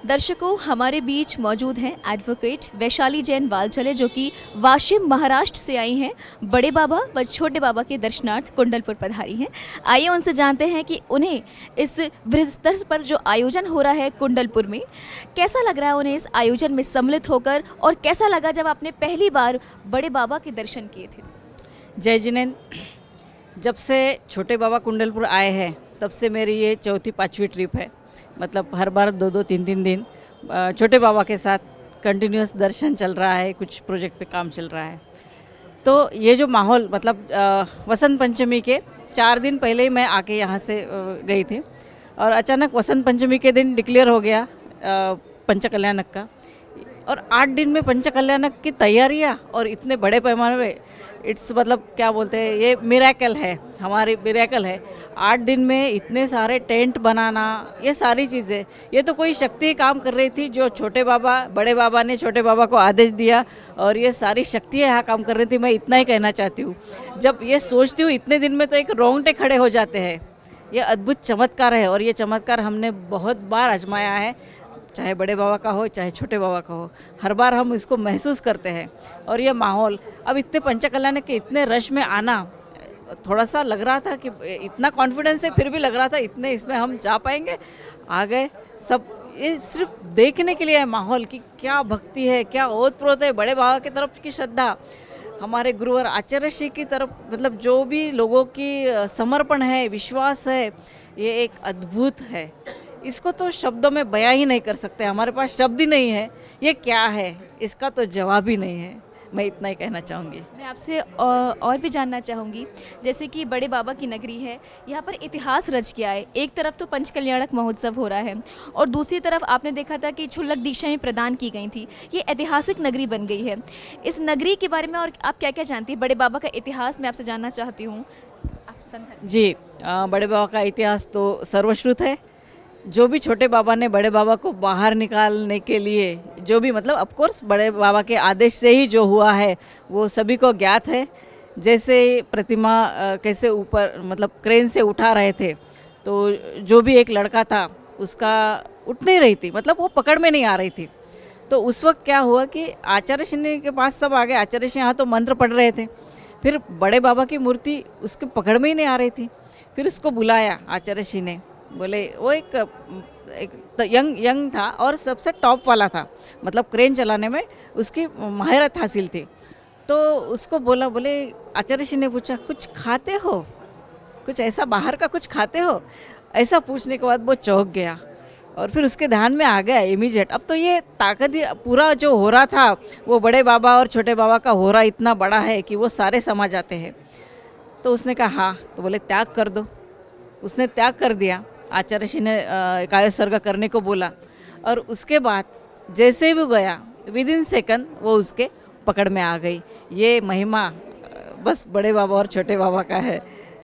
दर्शकों, हमारे बीच मौजूद हैं एडवोकेट वैशाली जैन वालचले, जो कि वाशिम महाराष्ट्र से आई हैं। बड़े बाबा व छोटे बाबा के दर्शनार्थ कुंडलपुर पधारी हैं। आइए उनसे जानते हैं कि उन्हें इस वृहद स्तर पर जो आयोजन हो रहा है कुंडलपुर में, कैसा लग रहा है उन्हें इस आयोजन में सम्मिलित होकर, और कैसा लगा जब आपने पहली बार बड़े बाबा के दर्शन किए थे। जय जिनेंद्र, जब से छोटे बाबा कुंडलपुर आए हैं तब से मेरी ये चौथी पांचवी ट्रिप है। मतलब हर बार 2-2 3-3 दिन छोटे बाबा के साथ कंटिन्यूस दर्शन चल रहा है, कुछ प्रोजेक्ट पे काम चल रहा है। तो ये जो माहौल, मतलब वसंत पंचमी के 4 दिन पहले ही मैं आके यहाँ से गई थी, और अचानक वसंत पंचमी के दिन डिक्लेयर हो गया पंचकल्याणक का, और 8 दिन में पंचकल्याणक की तैयारियाँ और इतने बड़े पैमाने पे, इट्स मतलब क्या बोलते हैं, ये मिरेकल है, हमारी मिरेकल है। 8 दिन में इतने सारे टेंट बनाना, ये सारी चीज़ें, ये तो कोई शक्ति काम कर रही थी जो छोटे बाबा, बड़े बाबा ने छोटे बाबा को आदेश दिया, और ये सारी शक्तियाँ यहाँ काम कर रही थी। मैं इतना ही कहना चाहती हूँ। जब ये सोचती हूँ इतने दिन में, तो एक रोंगटे खड़े हो जाते हैं। ये अद्भुत चमत्कार है, और ये चमत्कार हमने बहुत बार आजमाया है, चाहे बड़े बाबा का हो चाहे छोटे बाबा का हो, हर बार हम इसको महसूस करते हैं। और ये माहौल, अब इतने पंचकल्याण के इतने रश में आना, थोड़ा सा लग रहा था कि इतना कॉन्फिडेंस है, फिर भी लग रहा था इतने इसमें हम जा पाएंगे। आ गए सब, ये सिर्फ देखने के लिए है माहौल कि क्या भक्ति है, क्या ओत प्रोत है, बड़े बाबा की तरफ की श्रद्धा, हमारे गुरुवर आचार्य श्री की तरफ, मतलब जो भी लोगों की समर्पण है, विश्वास है, ये एक अद्भुत है। इसको तो शब्दों में बयां ही नहीं कर सकते, हमारे पास शब्द ही नहीं है। ये क्या है, इसका तो जवाब ही नहीं है। मैं इतना ही कहना चाहूँगी। मैं आपसे और भी जानना चाहूँगी, जैसे कि बड़े बाबा की नगरी है, यहाँ पर इतिहास रच गया है। एक तरफ तो पंचकल्याणक महोत्सव हो रहा है, और दूसरी तरफ आपने देखा था कि क्षुल्लक दीक्षाएं प्रदान की गई थी। ये ऐतिहासिक नगरी बन गई है। इस नगरी के बारे में और आप क्या क्या जानती हैं, बड़े बाबा का इतिहास मैं आपसे जानना चाहती हूँ। जी, बड़े बाबा का इतिहास तो सर्वश्रुत है। जो भी छोटे बाबा ने बड़े बाबा को बाहर निकालने के लिए, जो भी, मतलब ऑफ कोर्स बड़े बाबा के आदेश से ही जो हुआ है वो सभी को ज्ञात है। जैसे प्रतिमा कैसे ऊपर, मतलब क्रेन से उठा रहे थे, तो जो भी एक लड़का था उसका उठ नहीं रही थी, मतलब वो पकड़ में नहीं आ रही थी। तो उस वक्त क्या हुआ कि आचार्य श्री के पास सब आ गए। आचार्य श्री यहाँ तो मंत्र पढ़ रहे थे, फिर बड़े बाबा की मूर्ति उसके पकड़ में ही नहीं आ रही थी। फिर उसको बुलाया आचार्य श्री ने, बोले वो एक तो यंग था और सबसे टॉप वाला था, मतलब क्रेन चलाने में उसकी महारत हासिल थी। तो उसको बोला, बोले आचार्य श्री ने पूछा, कुछ खाते हो, कुछ ऐसा बाहर का कुछ खाते हो? ऐसा पूछने के बाद वो चौंक गया, और फिर उसके ध्यान में आ गया इमीडिएट। अब तो ये ताकत, पूरा जो हो रहा था वो बड़े बाबा और छोटे बाबा का हो रहा इतना बड़ा है कि वो सारे समा जाते हैं। तो उसने कहा हाँ, तो बोले त्याग कर दो। उसने त्याग कर दिया। आचार्य श्री ने कायोत्सर्ग करने को बोला, और उसके बाद जैसे भी गया, विद इन सेकंड वो उसके पकड़ में आ गई। ये महिमा बस बड़े बाबा और छोटे बाबा का है।